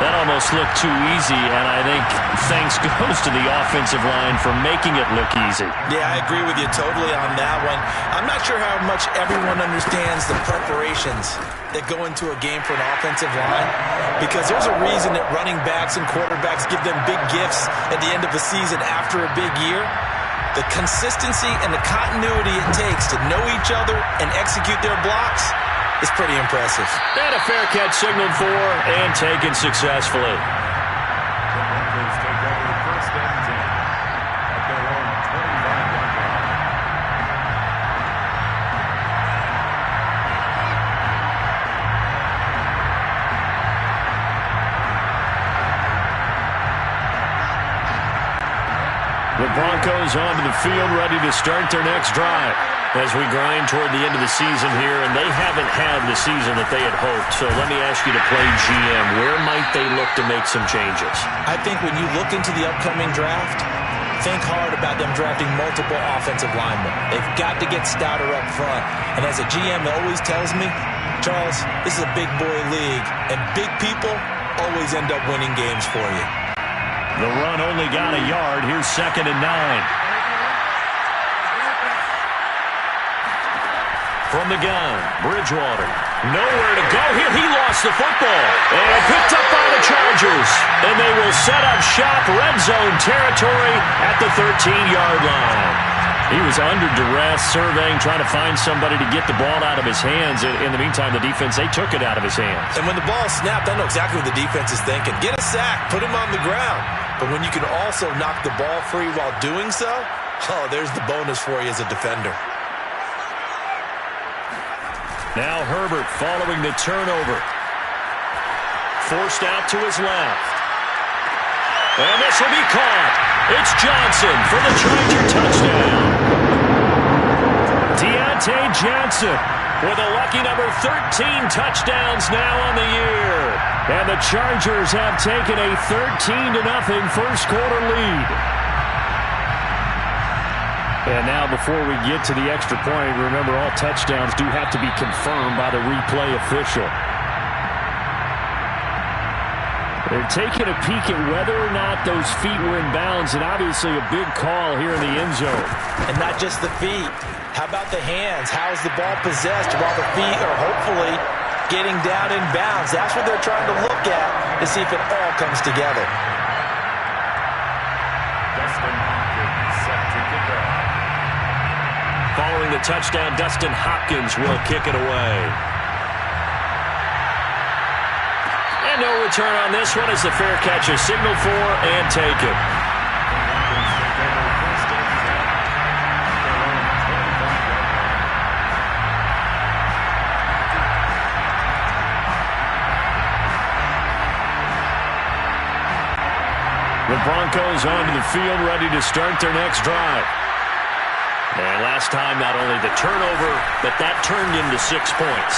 That almost looked too easy, and I think thanks goes to the offensive line for making it look easy. Yeah, I agree with you totally on that one. I'm not sure how much everyone understands the preparations that go into a game for an offensive line, because there's a reason that running backs and quarterbacks give them big gifts at the end of the season after a big year. The consistency and the continuity it takes to know each other and execute their blocks is pretty impressive. And a fair catch signaled for and taken successfully. The Broncos take over first and 10 at their own 25-yard line. The Broncos onto the field, ready to start their next drive as we grind toward the end of the season here, and they haven't had the season that they had hoped. So let me ask you to play GM. Where might they look to make some changes? I think when you look into the upcoming draft, think hard about them drafting multiple offensive linemen. They've got to get stouter up front. And as a GM always tells me, Charles, this is a big boy league, and big people always end up winning games for you. The run only got a yard. Here's 2nd and 9. From the gun, Bridgewater. Nowhere to go here. He lost the football. And picked up by the Chargers. And they will set up shop, red zone territory at the 13-yard line. He was under duress, surveying, trying to find somebody to get the ball out of his hands. In the meantime, the defense, they took it out of his hands. And when the ball snapped, I know exactly what the defense is thinking. Get a sack, put him on the ground. But when you can also knock the ball free while doing so, oh, there's the bonus for you as a defender. Now Herbert following the turnover. Forced out to his left. And this will be caught. It's Johnson for the Charger touchdown. Deontay Johnson with a lucky number 13 touchdowns now on the year. And the Chargers have taken a 13-0 first quarter lead. And now before we get to the extra point, remember all touchdowns do have to be confirmed by the replay official. They're taking a peek at whether or not those feet were in bounds, and obviously a big call here in the end zone. And not just the feet. How about the hands? How is the ball possessed while the feet are hopefully getting down in bounds? That's what they're trying to look at to see if it all comes together. Following the touchdown, Dustin Hopkins will kick it away. And no return on this one as the fair catch is signaled for and taken. The Broncos onto the field, ready to start their next drive. And last time, not only the turnover, but that turned into 6 points.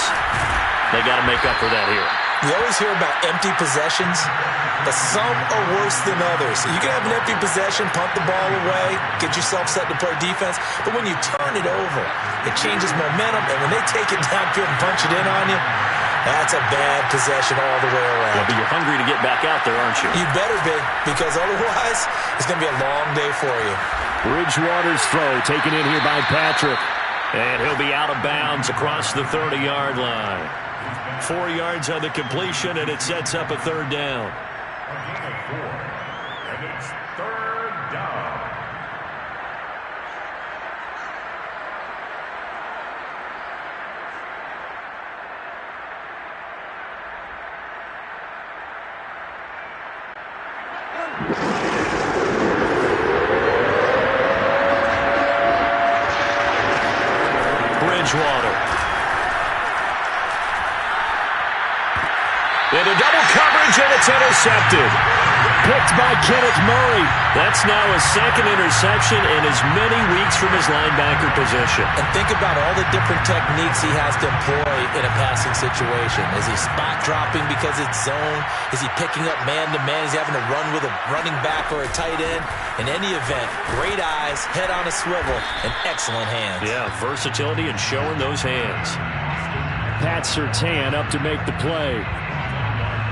They got to make up for that here. You always hear about empty possessions, but some are worse than others. You can have an empty possession, punt the ball away, get yourself set to play defense, but when you turn it over, it changes momentum, and when they take it downfield and punch it in on you, that's a bad possession all the way around. Yeah, but you're hungry to get back out there, aren't you? You better be, because otherwise, it's going to be a long day for you. Bridgewater's throw taken in here by Patrick. And he'll be out of bounds across the 30-yard line. 4 yards on the completion, and it sets up a third down. A gain of 4, and it's third down. Bridgewater. Into double coverage, and it's intercepted. Picked by Kenneth Murray. That's now his second interception in as many weeks from his linebacker position. And think about all the different techniques he has to employ in a passing situation. Is he spot dropping because it's zone? Is he picking up man-to-man? Is he having to run with a running back or a tight end? In any event, great eyes, head on a swivel, and excellent hands. Yeah, versatility and showing those hands. Pat Surtain up to make the play.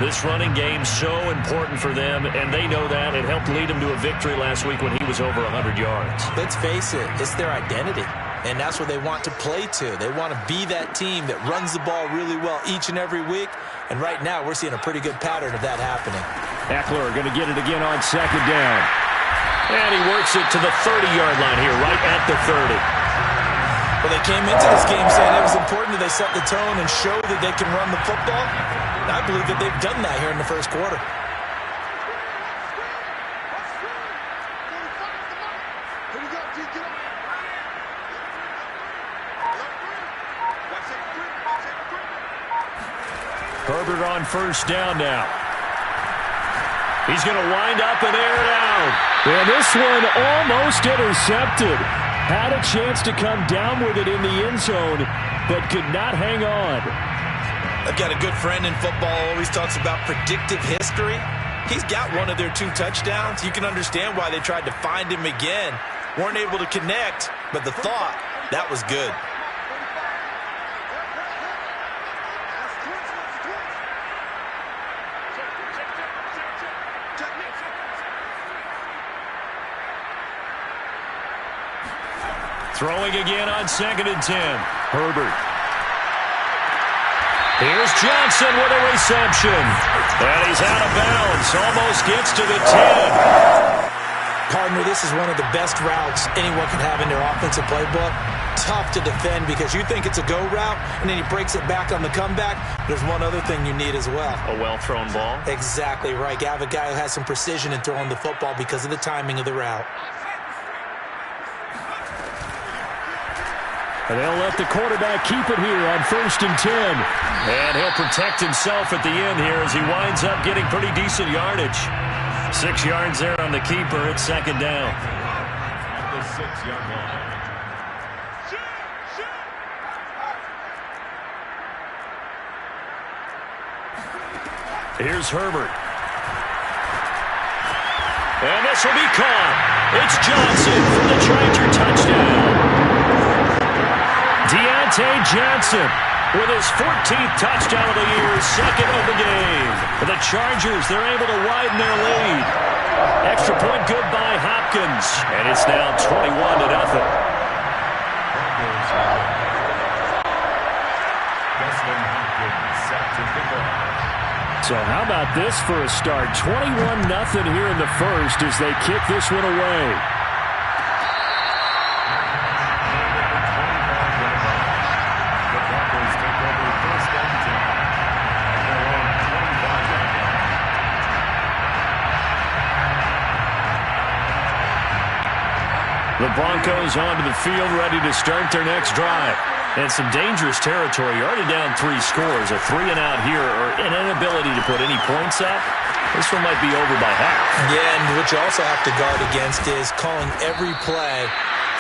This running game's so important for them, and they know that. It helped lead them to a victory last week when he was over 100 yards. Let's face it, it's their identity, and that's what they want to play to. They want to be that team that runs the ball really well each and every week, and right now we're seeing a pretty good pattern of that happening. Eckler going to get it again on second down. And he works it to the 30-yard line here, right at the 30. Well, they came into this game saying it was important that they set the tone and show that they can run the football. And I believe that they've done that here in the first quarter. Herbert on first down now. He's going to wind up and air it out. And this one almost intercepted. Had a chance to come down with it in the end zone, but could not hang on. I've got a good friend in football, always talks about predictive history. He's got one of their 2 touchdowns. You can understand why they tried to find him again. Weren't able to connect, but the thought, that was good. Throwing again on 2nd and 10. Herbert. Here's Johnson with a reception. And he's out of bounds. Almost gets to the 10. Partner, this is one of the best routes anyone can have in their offensive playbook. Tough to defend because you think it's a go route, and then he breaks it back on the comeback. There's one other thing you need as well. A well-thrown ball. Exactly right. You have a guy who has some precision in throwing the football because of the timing of the route. And they'll let the quarterback keep it here on 1st and 10. And he'll protect himself at the end here as he winds up getting pretty decent yardage. 6 yards there on the keeper at 2nd down. The 6-yard line. Here's Herbert. And this will be caught. It's Johnson for the Charger touchdown. Deontay Johnson with his 14th touchdown of the year, 2nd of the game. For the Chargers, they're able to widen their lead. Extra point good by Hopkins. And it's now 21-0. So how about this for a start? 21-0 here in the first as they kick this one away. The Broncos onto the field, ready to start their next drive. And some dangerous territory. You're already down 3 scores. A 3-and-out here, or an inability to put any points up. This one might be over by half. Yeah, and what you also have to guard against is calling every play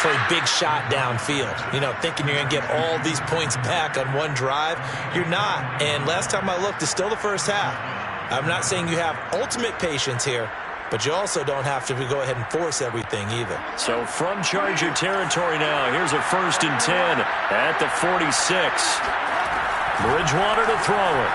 for a big shot downfield. You know, thinking you're going to get all these points back on one drive. You're not. And last time I looked, it's still the first half. I'm not saying you have ultimate patience here, but you also don't have to go ahead and force everything either. So from Charger territory now, here's a 1st and 10 at the 46. Bridgewater to throw it.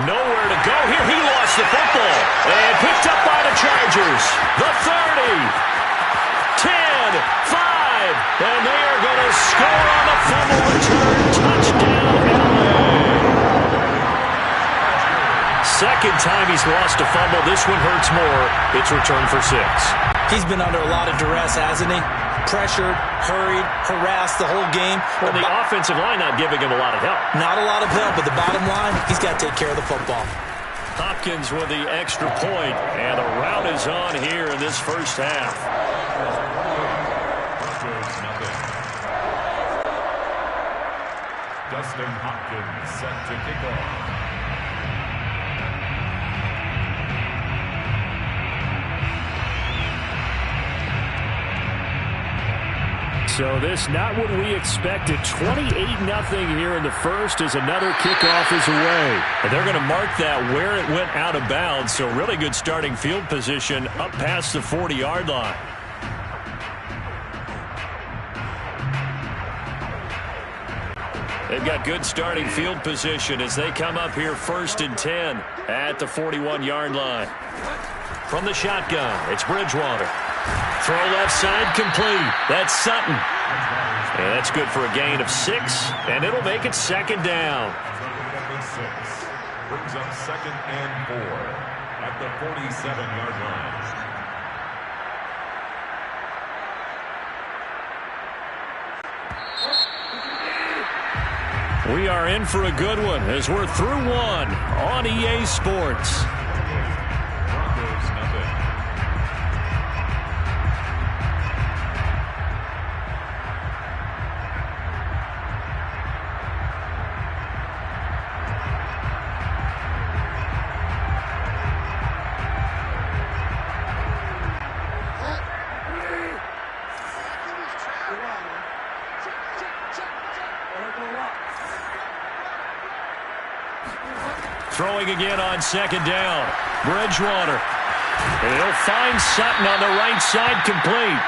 Nowhere to go here. He lost the football. And picked up by the Chargers. The 30. 10, 5. And they are going to score on the fumble return. Touchdown, LA. Second time he's lost a fumble. This one hurts more. It's returned for 6. He's been under a lot of duress, hasn't he? Pressured, hurried, harassed the whole game. Well, the offensive line not giving him a lot of help. Not a lot of help, but the bottom line, he's got to take care of the football. Hopkins with the extra point, and the route is on here in this first half. Dustin Hopkins set to kick off. So this not what we expected. 28-0 here in the first as another kickoff is away. And they're going to mark that where it went out of bounds. So really good starting field position up past the 40-yard line. They've got good starting field position as they come up here 1st and 10 at the 41-yard line. From the shotgun, it's Bridgewater. Throw left side complete. That's Sutton. And that's good for a gain of 6, and it'll make it 2nd down. Brings up 2nd and 4 at the 47-yard line. We are in for a good one as we're through one on EA Sports. Broncos nothing. Throwing again on 2nd down. Bridgewater. And he'll find Sutton on the right side complete.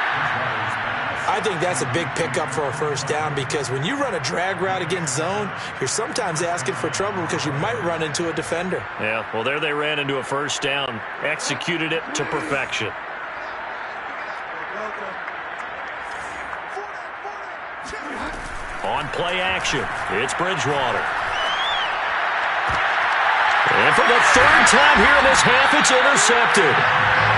I think that's a big pickup for a 1st down because when you run a drag route against zone, you're sometimes asking for trouble because you might run into a defender. Yeah, well, there they ran into a 1st down. Executed it to perfection. On play action, it's Bridgewater. And for the 3rd time here in this half, it's intercepted.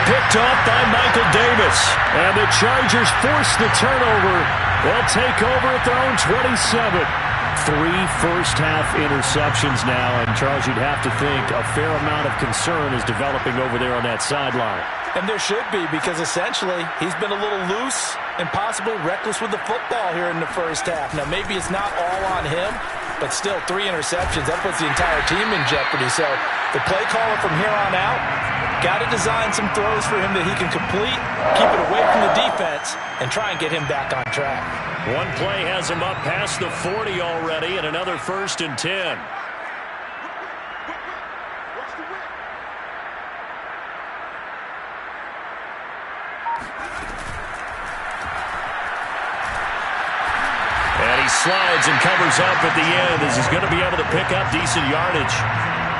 Picked off by Michael Davis. And the Chargers force the turnover. They'll take over at their own 27. 3 first-half interceptions now. And, Charles, you'd have to think a fair amount of concern is developing over there on that sideline. And there should be because, essentially, he's been a little loose and possibly reckless with the football here in the 1st half. Now, maybe it's not all on him, but still 3 interceptions. That puts the entire team in jeopardy. So the play caller from here on out got to design some throws for him that he can complete, keep it away from the defense, and try and get him back on track. One play has him up past the 40 already, and another 1st and 10. And he slides and covers up at the end as he's going to be able to pick up decent yardage.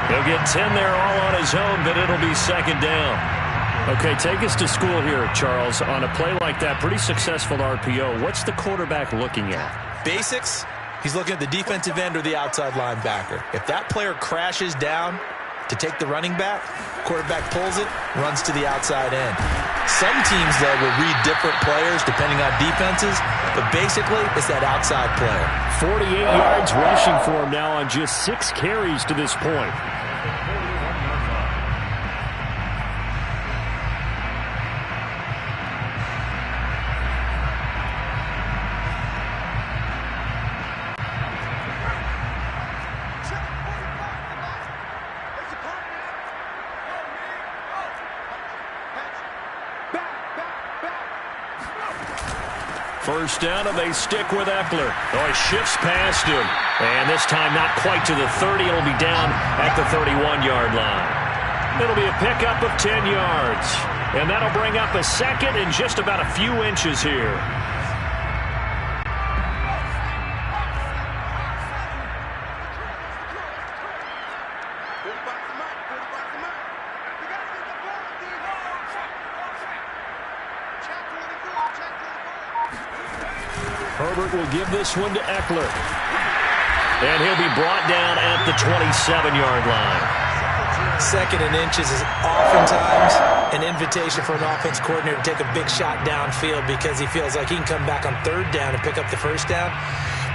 He'll get 10 there all on his own, but it'll be 2nd down. Okay, take us to school here, Charles. On a play like that, pretty successful RPO. What's the quarterback looking at? Basics, he's looking at the defensive end or the outside linebacker. If that player crashes down to take the running back, quarterback pulls it, runs to the outside end. Some teams, though, will read different players depending on defenses, but basically it's that outside player. 48 yards rushing for him now on just 6 carries to this point. First down, and they stick with Eckler. Oh, he shifts past him. And this time not quite to the 30. It'll be down at the 31-yard line. It'll be a pickup of 10 yards. And that'll bring up a 2nd and just about a few inches here. Herbert will give this one to Eckler. And he'll be brought down at the 27-yard line. 2nd and inches is oftentimes an invitation for an offense coordinator to take a big shot downfield because he feels like he can come back on 3rd down and pick up the 1st down.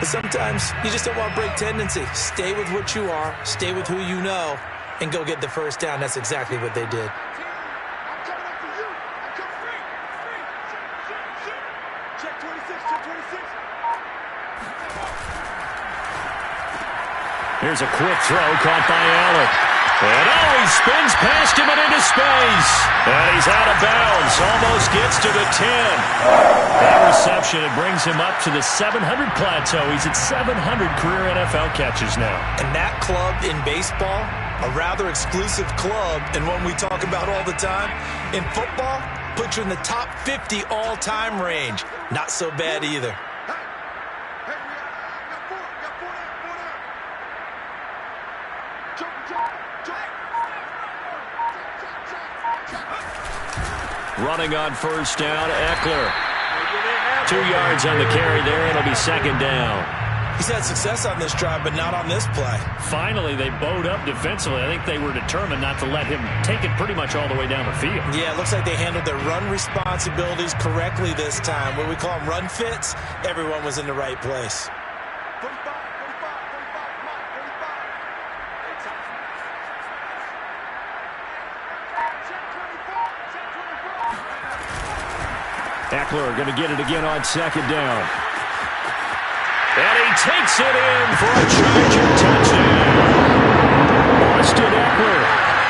But sometimes you just don't want to break tendency. Stay with what you are, stay with who you know, and go get the 1st down. That's exactly what they did. Here's a quick throw caught by Allen. And he spins past him and into space. And he's out of bounds. Almost gets to the 10. That reception, it brings him up to the 700 plateau. He's at 700 career NFL catches now. And that club in baseball, a rather exclusive club, and one we talk about all the time. In football, puts you in the top 50 all-time range. Not so bad either. Running on first down, Eckler. 2 yards on the carry there. It'll be second down. He's had success on this drive, but not on this play. Finally, they bowed up defensively. I think they were determined not to let him take it pretty much all the way down the field. Yeah, it looks like they handled their run responsibilities correctly this time. What we call them run fits, everyone was in the right place. Eckler going to get it again on second down. And he takes it in for a Charger touchdown. Austin Eckler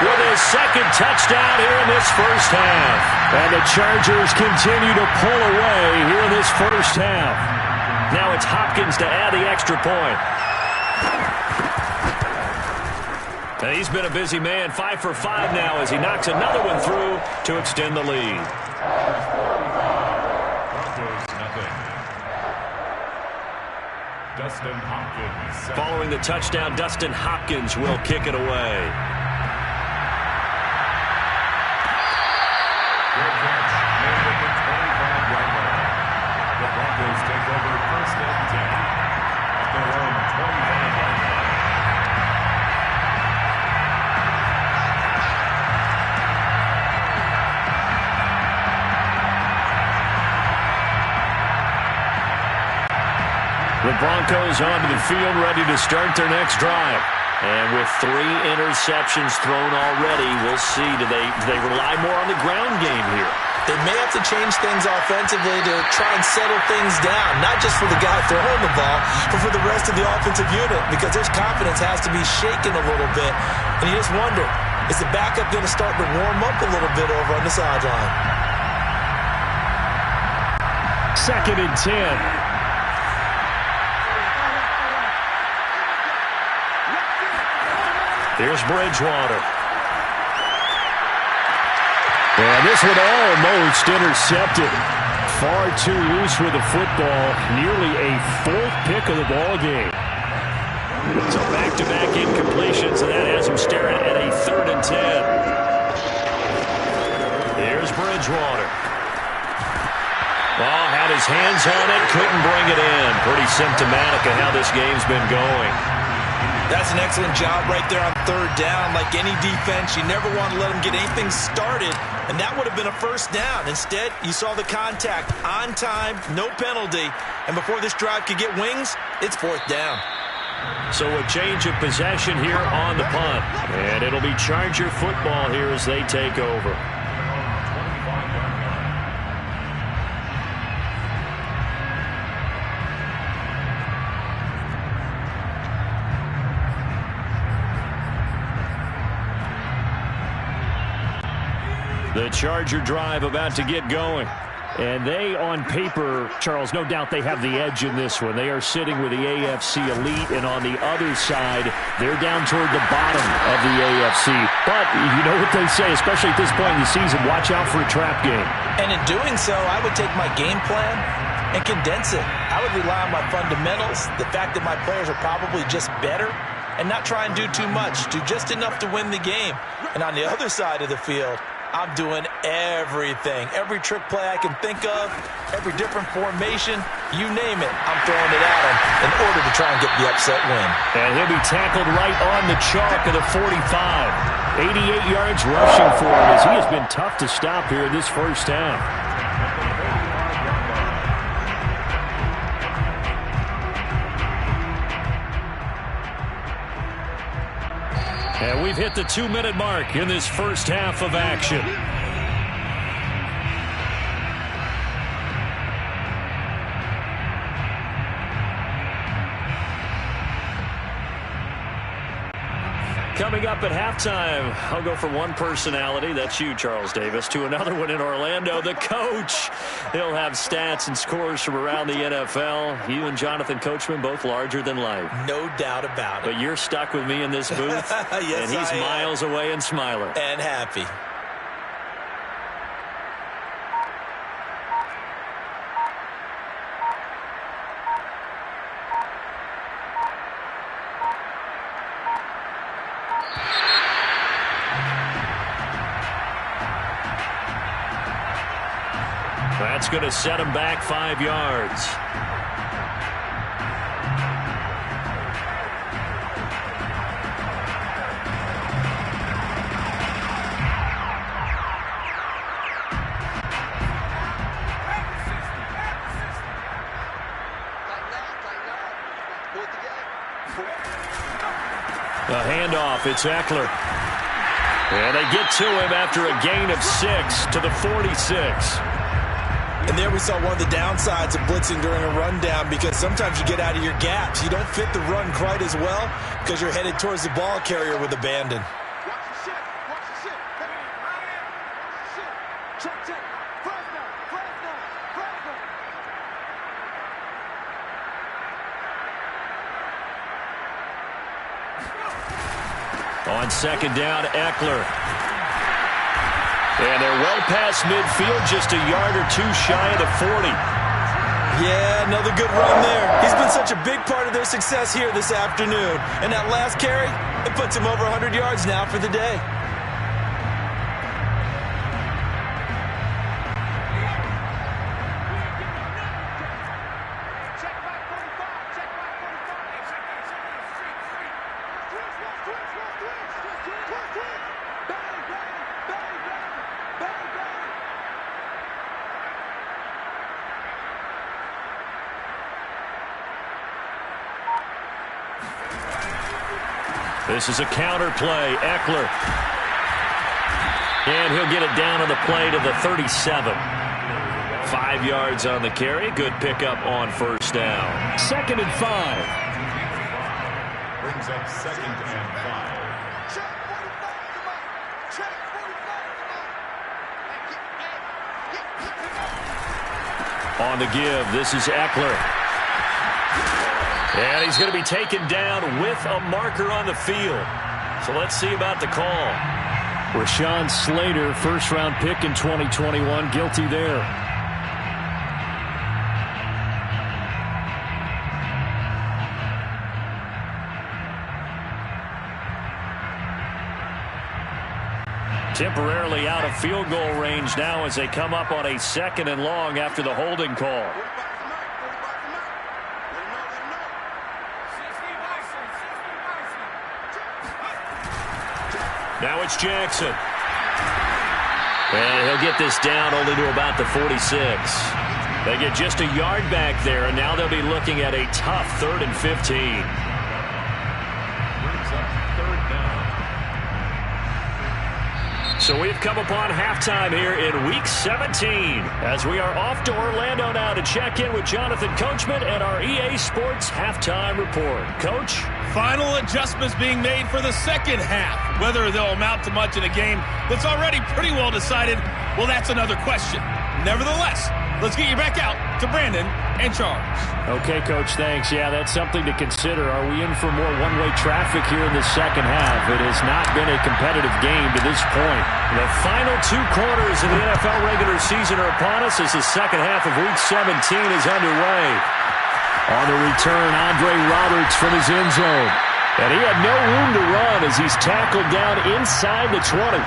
with his second touchdown here in this first half. And the Chargers continue to pull away here in this first half. Now it's Hopkins to add the extra point. And he's been a busy man, 5 for 5 now as he knocks another one through to extend the lead. Dustin Hopkins. Following the touchdown, Dustin Hopkins will kick it away. Good catch. Made at the 25-yard line. The Broncos take over first and 10 at their own 25-yard line. The Broncos onto the field, ready to start their next drive. And with 3 interceptions thrown already, we'll see. Do they rely more on the ground game here? They may have to change things offensively to try and settle things down, not just for the guy throwing the ball, but for the rest of the offensive unit, because their confidence has to be shaken a little bit. And you just wonder, is the backup going to start to warm up a little bit over on the sideline? Second and 10. Here's Bridgewater. And this one almost intercepted. Far too loose with the football. Nearly a 4th pick of the ball game. So back-to-back incompletions, and that has him staring at a 3rd and 10. Here's Bridgewater. Well, had his hands on it, couldn't bring it in. Pretty symptomatic of how this game's been going. That's an excellent job right there on 3rd down. Like any defense, you never want to let them get anything started, and that would have been a first down. Instead, you saw the contact on time, no penalty, and before this drive could get wings, it's 4th down. So a change of possession here on the punt, and it'll be Charger football here as they take over. The Charger drive about to get going. And they, on paper, Charles, no doubt they have the edge in this one. They are sitting with the AFC elite, and on the other side, they're down toward the bottom of the AFC. But you know what they say, especially at this point in the season, watch out for a trap game. And in doing so, I would take my game plan and condense it. I would rely on my fundamentals, the fact that my players are probably just better, and not try and do too much, do just enough to win the game. And on the other side of the field, I'm doing everything. Every trick play I can think of, every different formation, you name it, I'm throwing it at him in order to try and get the upset win. And he'll be tackled right on the chalk of the 45. 88 yards rushing for him as he has been tough to stop here in this first half. And we've hit the 2-minute mark in this first half of action. Coming up at halftime, I'll go from one personality, that's you, Charles Davis, to another one in Orlando, the coach. He'll have stats and scores from around the NFL. You and Jonathan Coachman, both larger than life. No doubt about it. But you're stuck with me in this booth, yes, and he's miles away and smiling. And happy. That's going to set him back 5 yards. The handoff, it's Eckler. And they get to him after a gain of 6 to the 46. And there we saw one of the downsides of blitzing during a rundown, because sometimes you get out of your gaps. You don't fit the run quite as well because you're headed towards the ball carrier with abandon. On second down, Eckler. And they're well past midfield, just a yard or two shy of the 40. Yeah, another good run there. He's been such a big part of their success here this afternoon. And that last carry, it puts him over 100 yards now for the day. This is a counter play. Eckler. And he'll get it down on the play to the 37. 5 yards on the carry. Good pickup on first down. 2nd and 5. Brings up 2nd and 5. On the give, this is Eckler. And he's going to be taken down with a marker on the field. So let's see about the call. Rashawn Slater, first-round pick in 2021, guilty there. Temporarily out of field goal range now as they come up on a 2nd and long after the holding call. Now it's Jackson. And he'll get this down only to about the 46. They get just a yard back there, and now they'll be looking at a tough 3rd and 15. Brings up 3rd down. So we've come upon halftime here in Week 17 as we are off to Orlando now to check in with Jonathan Coachman and our EA Sports Halftime Report. Coach? Final adjustments being made for the second half. Whether they'll amount to much in a game that's already pretty well decided, well, that's another question. Nevertheless, let's get you back out to Brandon and Charles. Okay, Coach, thanks. Yeah, that's something to consider. Are we in for more one-way traffic here in the second half? It has not been a competitive game to this point. The final 2 quarters of the NFL regular season are upon us as the second half of Week 17 is underway. On the return, Andre Roberts from his end zone. And he had no room to run as he's tackled down inside the 20.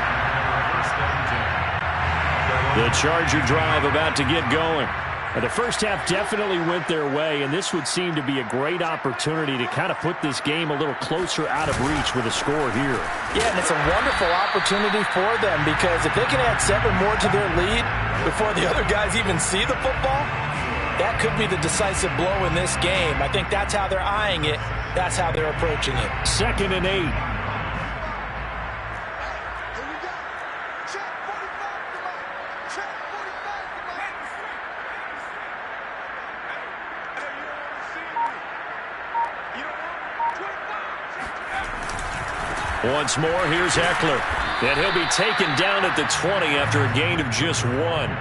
The Charger drive about to get going. And the first half definitely went their way, and this would seem to be a great opportunity to kind of put this game a little closer out of reach with a score here. Yeah, and it's a wonderful opportunity for them, because if they can add 7 more to their lead before the other guys even see the football, that could be the decisive blow in this game. I think that's how they're eyeing it. That's how they're approaching it. 2nd and 8. Once more, here's Eckler. And he'll be taken down at the 20 after a gain of just 1.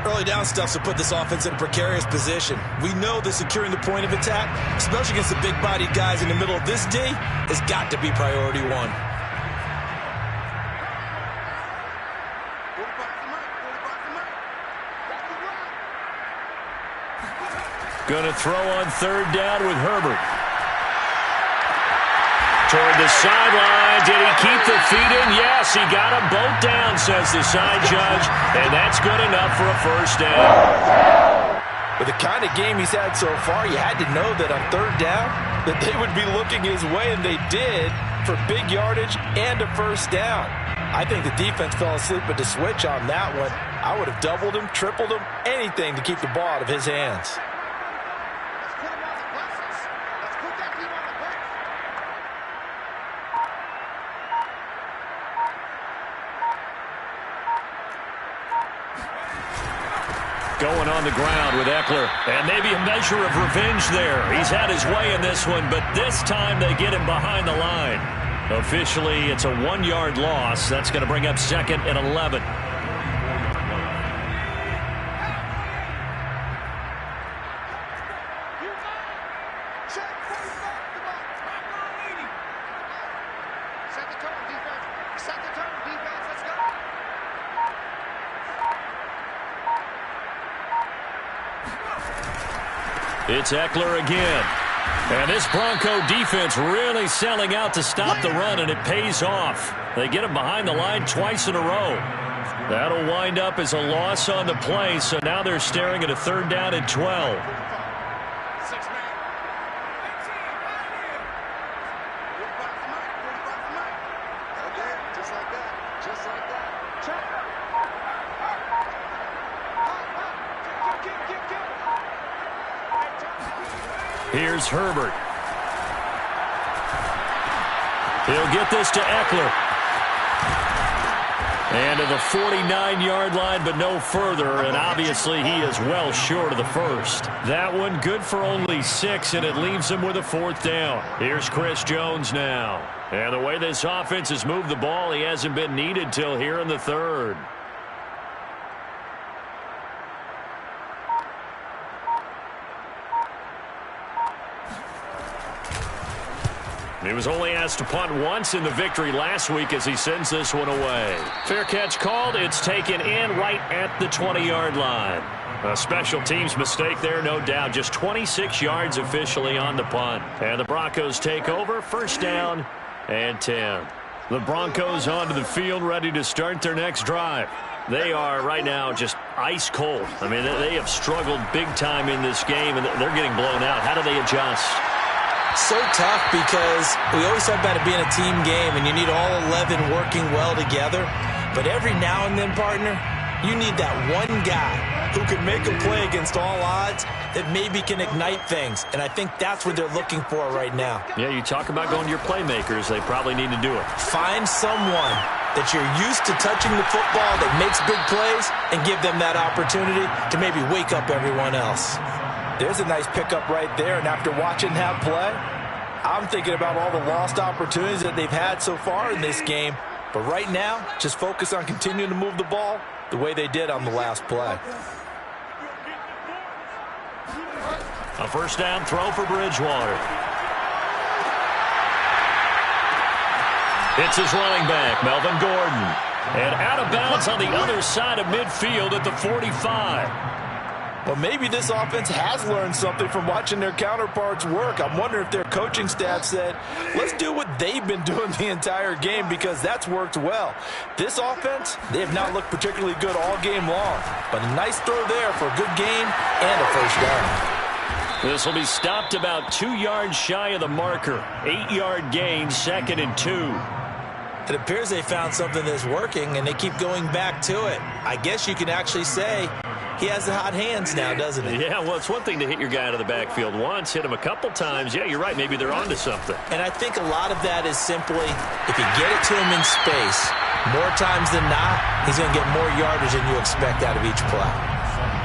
Early down stuff to put this offense in a precarious position. We know that securing the point of attack, especially against the big-bodied guys in the middle of this D, has got to be priority 1. Going to throw on 3rd down with Herbert. toward the sideline. Did he keep the feet in? Yes, he got them both down, says the side judge, and that's good enough for a first down. With the kind of game he's had so far, you had to know that on third down that they would be looking his way, and they did, for big yardage and a first down. I think the defense fell asleep at the switch on that one. I would have doubled him, tripled him, anything to keep the ball out of his hands. Going on the ground with Eckler. And maybe a measure of revenge there. He's had his way in this one, but this time they get him behind the line. Officially, it's a 1-yard loss. That's going to bring up 2nd and 11. It's Eckler again. And this Bronco defense really selling out to stop the run, and it pays off. They get him behind the line twice in a row. That'll wind up as a loss on the play, so now they're staring at a 3rd down and 12. Here's Herbert. He'll get this to Eckler. And to the 49-yard line, but no further, and obviously he is well short of the first. That one good for only 6, and it leaves him with a 4th down. Here's Chris Jones now. And the way this offense has moved the ball, he hasn't been needed till here in the 3rd. He was only asked to punt once in the victory last week as he sends this one away. Fair catch called. It's taken in right at the 20-yard line. A special teams mistake there, no doubt. Just 26 yards officially on the punt. And the Broncos take over. 1st down and 10. The Broncos onto the field, ready to start their next drive. They are right now just ice cold. I mean, they have struggled big time in this game, and they're getting blown out. How do they adjust? So tough, because we always talk about it being a team game and you need all 11 working well together. But every now and then, partner, you need that one guy who can make a play against all odds that maybe can ignite things. And I think that's what they're looking for right now. Yeah, you talk about going to your playmakers. They probably need to do it. Find someone that you're used to touching the football that makes big plays and give them that opportunity to maybe wake up everyone else. There's a nice pickup right there, and after watching that play, I'm thinking about all the lost opportunities that they've had so far in this game. But right now, just focus on continuing to move the ball the way they did on the last play. A 1st down throw for Bridgewater. It's his running back, Melvin Gordon. And out of bounds on the other side of midfield at the 45. Well, maybe this offense has learned something from watching their counterparts work. I'm wondering if their coaching staff said, let's do what they've been doing the entire game, because that's worked well. This offense, they have not looked particularly good all game long. But a nice throw there for a good gain and a 1st down. This will be stopped about 2 yards shy of the marker. 8-yard gain, 2nd and 2. It appears they found something that's working, and they keep going back to it. I guess you can actually say he has the hot hands now, doesn't he? Yeah, well, it's one thing to hit your guy out of the backfield once, hit him a couple times. Yeah, you're right. Maybe they're onto something. And I think a lot of that is simply, if you get it to him in space, more times than not, he's going to get more yardage than you expect out of each play.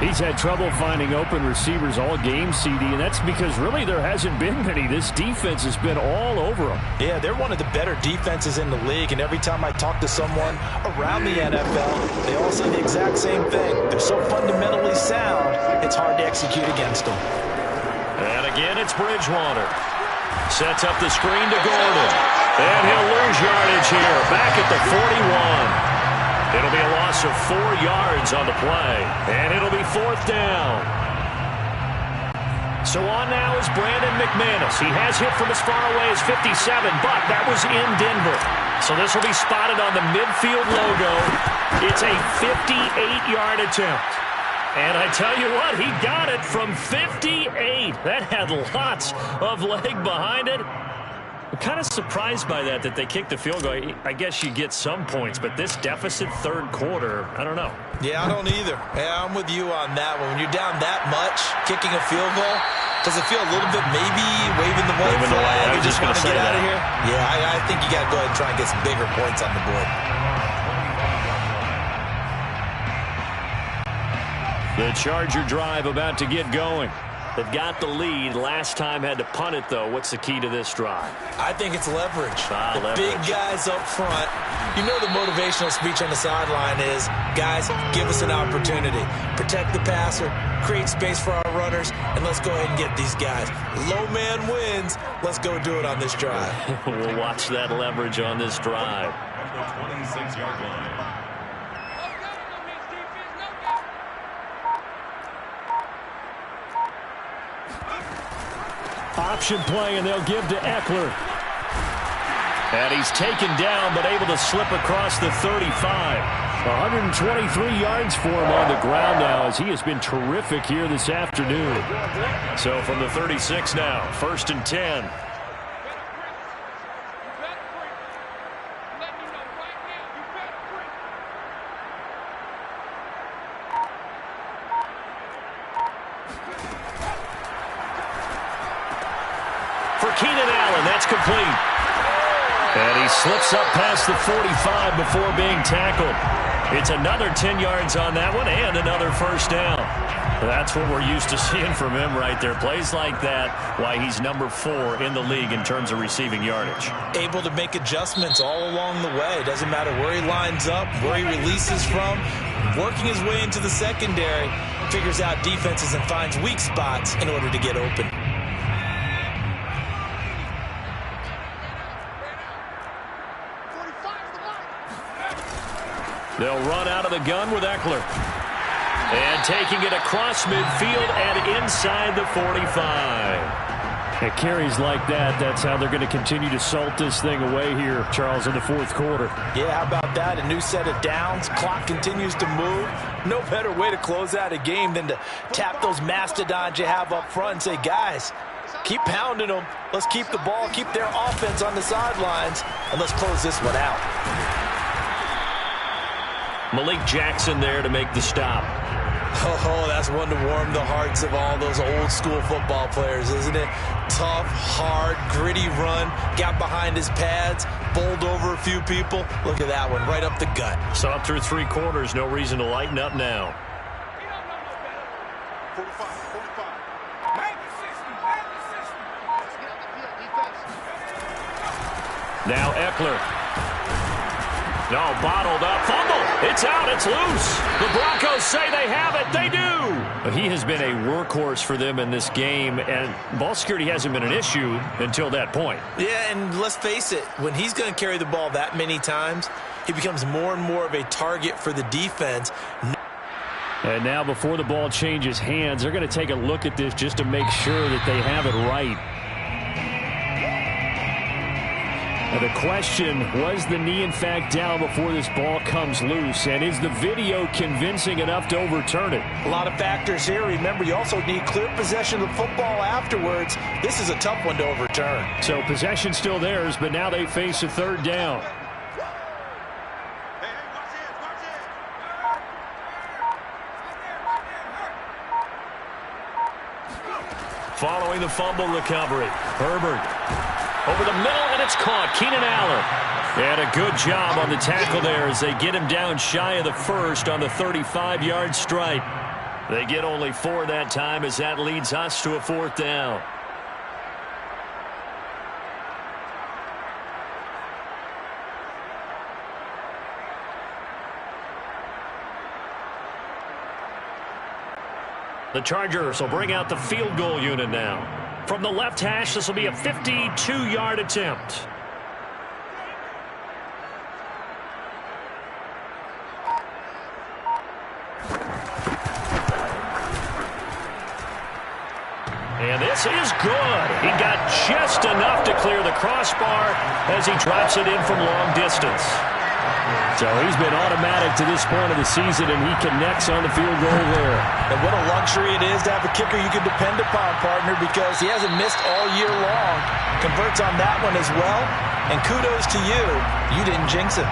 He's had trouble finding open receivers all game, CD, and that's because really there hasn't been many. This defense has been all over them. Yeah, they're one of the better defenses in the league, and every time I talk to someone around the NFL, they all say the exact same thing. They're so fundamentally sound, it's hard to execute against them. And again, it's Bridgewater. Sets up the screen to Gordon. And he'll lose yardage here, back at the 41. It'll be a loss of 4 yards on the play, and it'll be 4th down. So on now is Brandon McManus. He has hit from as far away as 57, but that was in Denver. So this will be spotted on the midfield logo. It's a 58-yard attempt. And I tell you what, he got it from 58. That had lots of leg behind it. I'm kind of surprised by that they kicked the field goal. I guess you get some points, but this deficit third quarter, I don't know. Yeah, I don't either. Yeah, I'm with you on that one. When you're down that much, kicking a field goal, does it feel a little bit maybe waving the white flag? I was just going to say get that. Out of here? Yeah, I think you got to go ahead and try and get some bigger points on the board. The Charger drive about to get going. They've got the lead. Last time had to punt it, though. What's the key to this drive? I think it's leverage. Leverage. Big guys up front. You know the motivational speech on the sideline is, guys, give us an opportunity. Protect the passer, create space for our runners, and let's go ahead and get these guys. Low man wins. Let's go do it on this drive. We'll watch that leverage on this drive. From the 26-yard line. Option play, and they'll give to Eckler. And he's taken down, but able to slip across the 35. 123 yards for him on the ground now, as he has been terrific here this afternoon. So from the 36 now, 1st and 10. For Keenan Allen, that's complete. And he slips up past the 45 before being tackled. It's another 10 yards on that one and another first down. That's what we're used to seeing from him right there. Plays like that, why he's number 4 in the league in terms of receiving yardage. Able to make adjustments all along the way. Doesn't matter where he lines up, where he releases from. Working his way into the secondary, figures out defenses and finds weak spots in order to get open. They'll run out of the gun with Eckler. And taking it across midfield and inside the 45. It carries like that. That's how they're going to continue to salt this thing away here, Charles, in the fourth quarter. Yeah, how about that? A new set of downs. Clock continues to move. No better way to close out a game than to tap those mastodons you have up front and say, guys, keep pounding them. Let's keep the ball, keep their offense on the sidelines, and let's close this one out. Malik Jackson there to make the stop. Oh, that's one to warm the hearts of all those old school football players, isn't it? Tough, hard, gritty run. Got behind his pads, bowled over a few people. Look at that one, right up the gut. Saw it through 3 quarters. No reason to lighten up now. 45. Now Eckler. No, bottled up. Fumble. It's out. It's loose. The Broncos say they have it. They do. He has been a workhorse for them in this game, and ball security hasn't been an issue until that point. Yeah, and let's face it, when he's going to carry the ball that many times, he becomes more and more of a target for the defense. And now before the ball changes hands, they're going to take a look at this just to make sure that they have it right. And the question, was the knee in fact down before this ball comes loose? And is the video convincing enough to overturn it? A lot of factors here. Remember, you also need clear possession of the football afterwards. This is a tough one to overturn. So possession still theirs, but now they face a 3rd down. Following the fumble recovery, Herbert over the middle, and it's caught. Keenan Allen. And a good job on the tackle there as they get him down shy of the 1st on the 35-yard stripe. They get only 4 that time as that leads us to a 4th down. The Chargers will bring out the field goal unit now. From the left hash, this will be a 52-yard attempt. And this is good. He got just enough to clear the crossbar as he drops it in from long distance. So he's been automatic to this point of the season, and he connects on the field goal there. And what a luxury it is to have a kicker you can depend upon, partner, because he hasn't missed all year long. Converts on that one as well. And kudos to you. You didn't jinx it.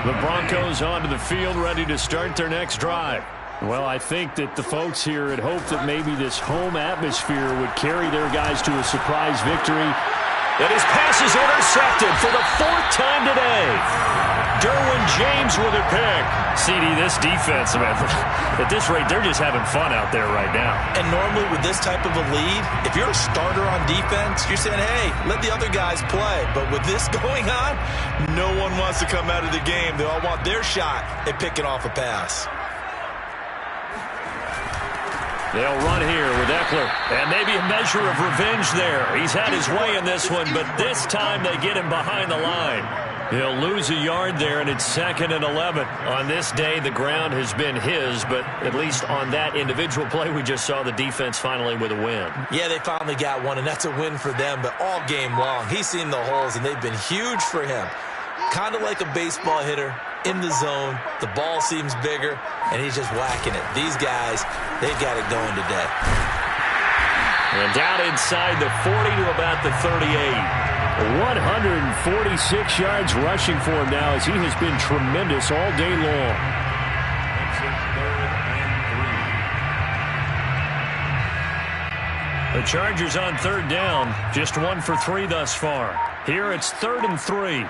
The Broncos onto the field, ready to start their next drive. Well, I think that the folks here had hoped that maybe this home atmosphere would carry their guys to a surprise victory. And his pass is intercepted for the 4th time today. Derwin James with a pick. CD, this defense, man, at this rate, they're just having fun out there right now. And normally with this type of a lead, if you're a starter on defense, you're saying, hey, let the other guys play. But with this going on, no one wants to come out of the game. They all want their shot at picking off a pass. They'll run here with Eckler, and maybe a measure of revenge there. He's had his way in this one, but this time they get him behind the line. He'll lose a yard there, and it's 2nd and 11. On this day, the ground has been his, but at least on that individual play, we just saw the defense finally with a win. Yeah, they finally got one, and that's a win for them, but all game long, he's seen the holes, and they've been huge for him. Kind of like a baseball hitter. In the zone, the ball seems bigger, and he's just whacking it. These guys, they've got it going today. And down inside the 40 to about the 38. 146 yards rushing for him now as he has been tremendous all day long. The Chargers on 3rd down, just 1 for 3 thus far. Here it's 3rd and 3.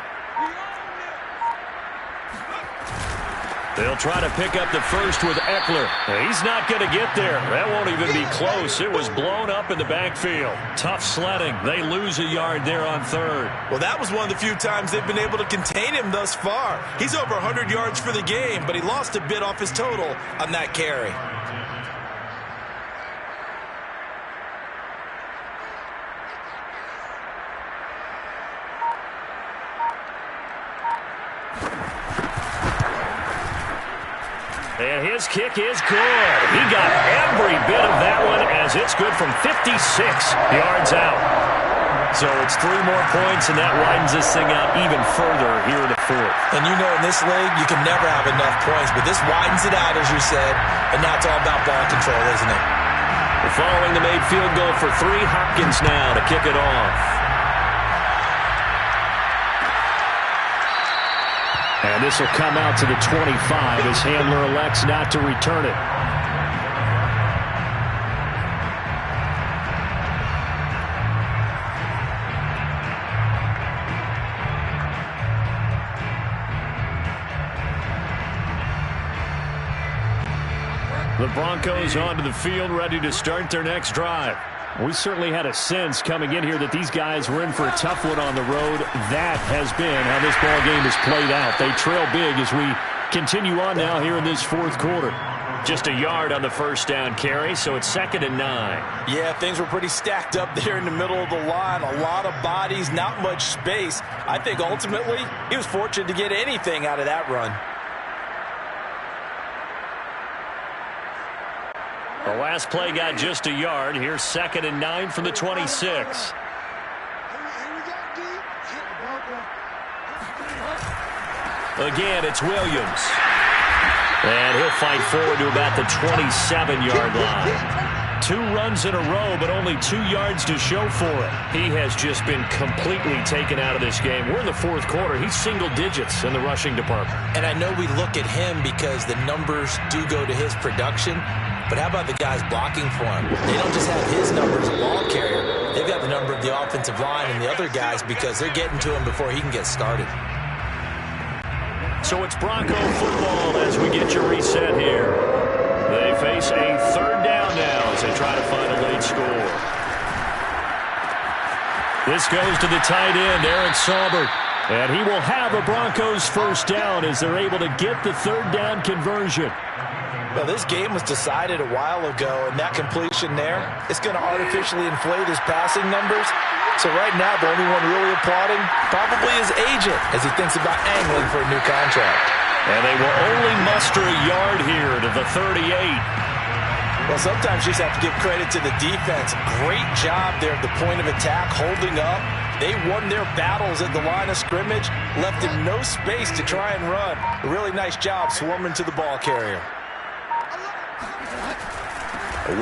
They'll try to pick up the first with Eckler. He's not going to get there. That won't even be close. It was blown up in the backfield. Tough sledding. They lose a yard there on 3rd. Well, that was one of the few times they've been able to contain him thus far. He's over 100 yards for the game, but he lost a bit off his total on that carry. And his kick is good. He got every bit of that one as it's good from 56 yards out. So it's 3 more points, and that widens this thing out even further here in the 4th. And you know in this league, you can never have enough points, but this widens it out, as you said, and now it's all about ball control, isn't it? Following the made field goal for 3, Hopkins now to kick it off. And this will come out to the 25 as Handler elects not to return it. The Broncos onto the field, ready to start their next drive. We certainly had a sense coming in here that these guys were in for a tough one on the road. That has been how this ball game has played out. They trail big as we continue on now here in this 4th quarter. Just a yard on the first down carry, so it's 2nd and 9. Yeah, things were pretty stacked up there in the middle of the line. A lot of bodies, not much space. I think ultimately he was fortunate to get anything out of that run. The last play got just a yard. Here's 2nd and 9 from the 26. Again, it's Williams. And he'll fight forward to about the 27-yard line. 2 runs in a row, but only 2 yards to show for it. He has just been completely taken out of this game. We're in the 4th quarter. He's single digits in the rushing department. And I know we look at him because the numbers do go to his production. But how about the guys blocking for him? They don't just have his numbers as a ball carrier. They've got the number of the offensive line and the other guys because they're getting to him before he can get started. So it's Bronco football as we get your reset here. They face a 3rd down now as they try to find a late score. This goes to the tight end, Eric Saubert. And he will have a Broncos first down as they're able to get the 3rd down conversion. Well, this game was decided a while ago, and that completion there, it's going to artificially inflate his passing numbers. So right now, the only one really applauding probably his agent as he thinks about angling for a new contract. And they will only muster a yard here to the 38. Well, sometimes you just have to give credit to the defense. Great job there at the point of attack, holding up. They won their battles at the line of scrimmage, left him no space to try and run. A really nice job swarming to the ball carrier.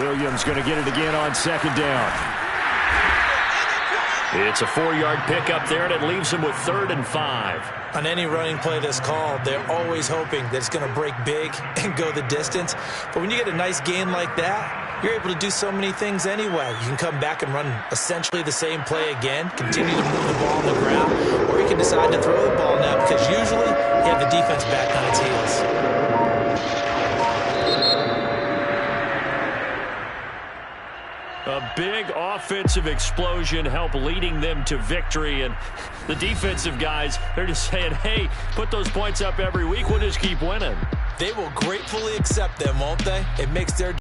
Williams going to get it again on second down. It's a 4-yard pickup there, and it leaves him with 3rd and 5. On any running play that's called, they're always hoping that it's going to break big and go the distance. But when you get a nice gain like that, you're able to do so many things anyway. You can come back and run essentially the same play again, continue to move the ball on the ground, or you can decide to throw the ball now because usually you have the defense back on its heels. A big offensive explosion helped leading them to victory, and the defensive guys, they're just saying, hey, put those points up every week, we'll just keep winning. They will gratefully accept them, won't they? It makes their